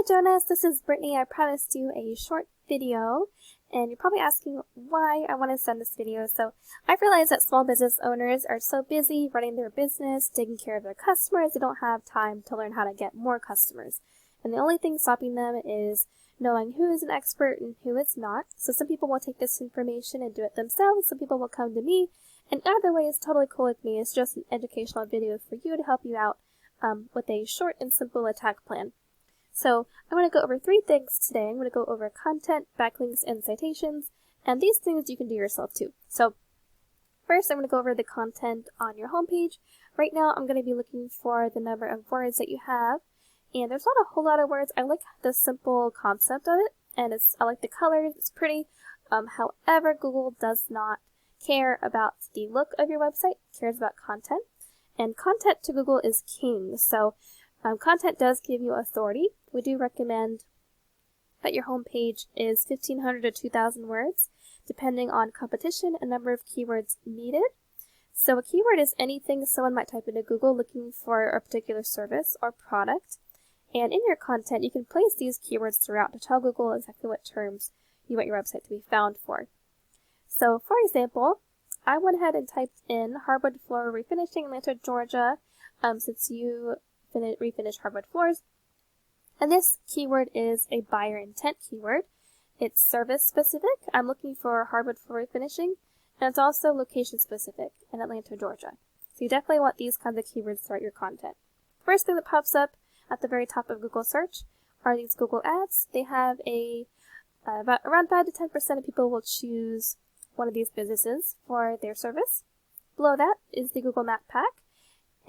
Jonas, this is Brittany. I promised you a short video, and you're probably asking why I want to send this video. So I've realized that small business owners are so busy running their business, taking care of their customers, they don't have time to learn how to get more customers. And the only thing stopping them is knowing who is an expert and who is not. So some people will take this information and do it themselves. Some people will come to me, and either way is totally cool with me. It's just an educational video for you to help you out with a short and simple attack plan. So I'm going to go over 3 things today. I'm going to go over content, backlinks, and citations, and these things you can do yourself too. So first, I'm going to go over the content on your homepage. Right now, I'm going to be looking for the number of words that you have, and there's not a whole lot of words. I like the simple concept of it, and I like the colors. It's pretty. However, Google does not care about the look of your website. It cares about content, and content to Google is king. So content does give you authority. We do recommend that your homepage is 1,500 to 2,000 words, depending on competition and number of keywords needed. So a keyword is anything someone might type into Google looking for a particular service or product. And in your content, you can place these keywords throughout to tell Google exactly what terms you want your website to be found for. So for example, I went ahead and typed in hardwood floor refinishing Atlanta, Georgia, since you refinish hardwood floors. And this keyword is a buyer intent keyword. It's service specific. I'm looking for hardwood floor refinishing, and it's also location specific in Atlanta, Georgia. So you definitely want these kinds of keywords throughout your content. First thing that pops up at the very top of Google search are these Google ads. They have around 5 to 10% of people will choose one of these businesses for their service. Below that is the Google Map Pack,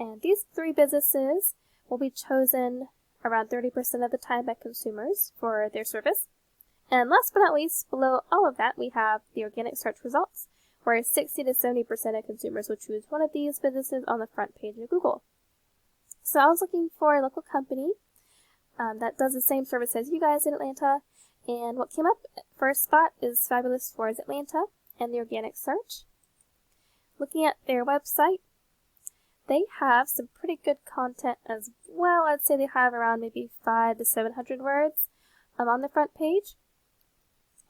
and these 3 businesses will be chosen around 30% of the time by consumers for their service. And last but not least, below all of that, we have the organic search results, where 60 to 70% of consumers will choose one of these businesses on the front page of Google. So I was looking for a local company that does the same service as you guys in Atlanta, and what came up at first spot is Fabulous Floors Atlanta and the organic search. Looking at their website, they have some pretty good content as well. I'd say they have around maybe 500 to 700 words on the front page.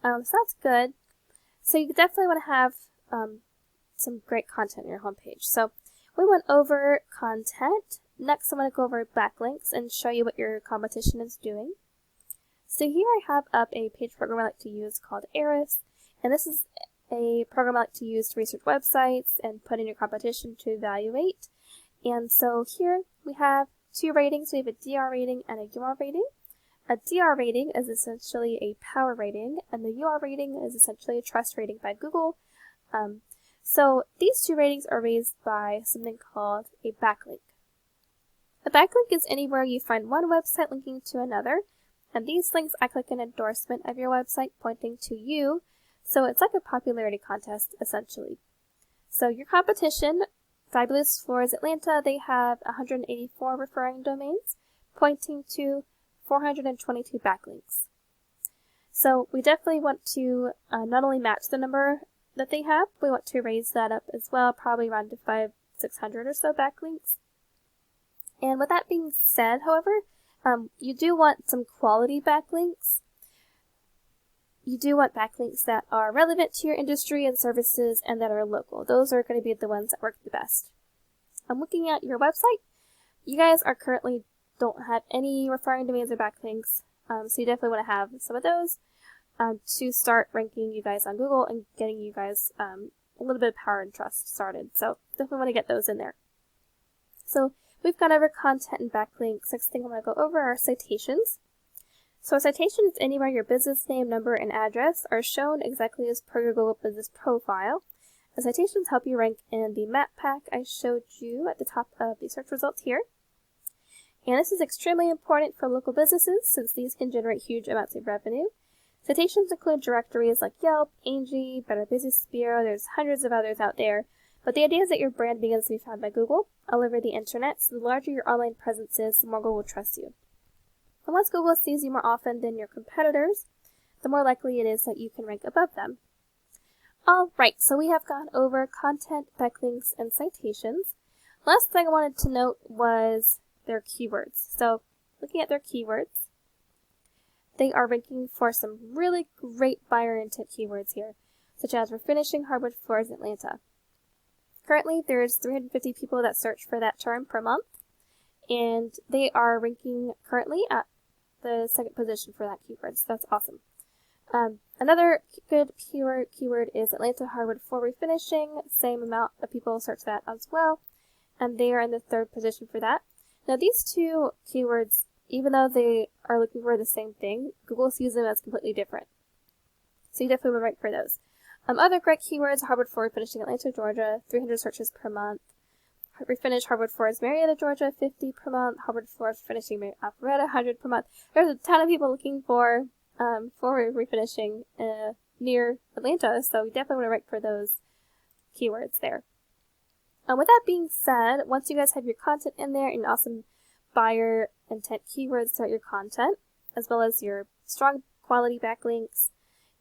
So that's good. So you definitely want to have some great content on your homepage. So we went over content. Next, I'm going to go over backlinks and show you what your competition is doing. So here I have up a page program I like to use called Eris, and this is a program I like to use to research websites and put in your competition to evaluate. And so here we have 2 ratings. We have a DR rating and a UR rating. A DR rating is essentially a power rating, and the UR rating is essentially a trust rating by Google. So these 2 ratings are raised by something called a backlink. A backlink is anywhere you find one website linking to another, and these links act like an endorsement of your website pointing to you. So it's like a popularity contest, essentially. So your competition, Fabulous Floors Atlanta, they have 184 referring domains, pointing to 422 backlinks. So we definitely want to not only match the number that they have, we want to raise that up as well, probably around to 600 or so backlinks. And with that being said, however, you do want some quality backlinks. You do want backlinks that are relevant to your industry and services and that are local. Those are going to be the ones that work the best. I'm looking at your website. You guys are currently don't have any referring domains or backlinks, so you definitely want to have some of those to start ranking you guys on Google and getting you guys a little bit of power and trust started. So definitely want to get those in there. So we've gone over content and backlinks. Next thing I'm going to go over are citations. So a citation is anywhere your business name, number, and address are shown exactly as per your Google Business profile. The citations help you rank in the map pack I showed you at the top of the search results here. And this is extremely important for local businesses since these can generate huge amounts of revenue. Citations include directories like Yelp, Angie, Better Business Bureau. There's hundreds of others out there. But the idea is that your brand begins to be found by Google all over the internet, so the larger your online presence is, the more Google will trust you. And once Google sees you more often than your competitors, the more likely it is that you can rank above them. Alright, so we have gone over content, backlinks, and citations. Last thing I wanted to note was their keywords. So looking at their keywords, they are ranking for some really great buyer intent keywords here, such as refinishing hardwood floors in Atlanta. Currently, there's 350 people that search for that term per month, and they are ranking currently at the 2nd position for that keyword, so that's awesome. Another good keyword is Atlanta hardwood floor refinishing. Same amount of people search that as well, and they are in the 3rd position for that. Now, these two keywords, even though they are looking for the same thing, Google sees them as completely different. So you definitely would rank for those. Other great keywords: hardwood floor refinishing Atlanta, Georgia, 300 searches per month. Refinish hardwood floors Marietta, Georgia, 50 per month. Hardwood floors refinishing Alpharetta, 100 per month. There's a ton of people looking for refinishing near Atlanta, so we definitely want to rank for those keywords there. With that being said, once you guys have your content in there and awesome buyer intent keywords throughout your content, as well as your strong quality backlinks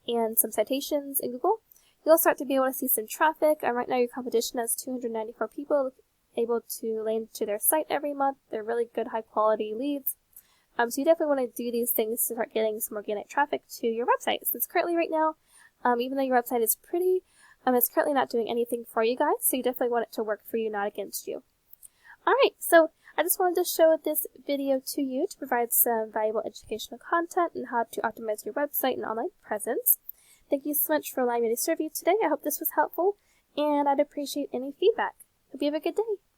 and some citations in Google, you'll start to be able to see some traffic. Right now your competition has 294 people able to land to their site every month. They're really good, high quality leads. So you definitely want to do these things to start getting some organic traffic to your website. Since currently right now, even though your website is pretty, it's currently not doing anything for you guys, so you definitely want it to work for you, not against you. Alright, so I just wanted to show this video to you to provide some valuable educational content on how to optimize your website and online presence. Thank you so much for allowing me to serve you today. I hope this was helpful, and I'd appreciate any feedback. Hope you have a good day.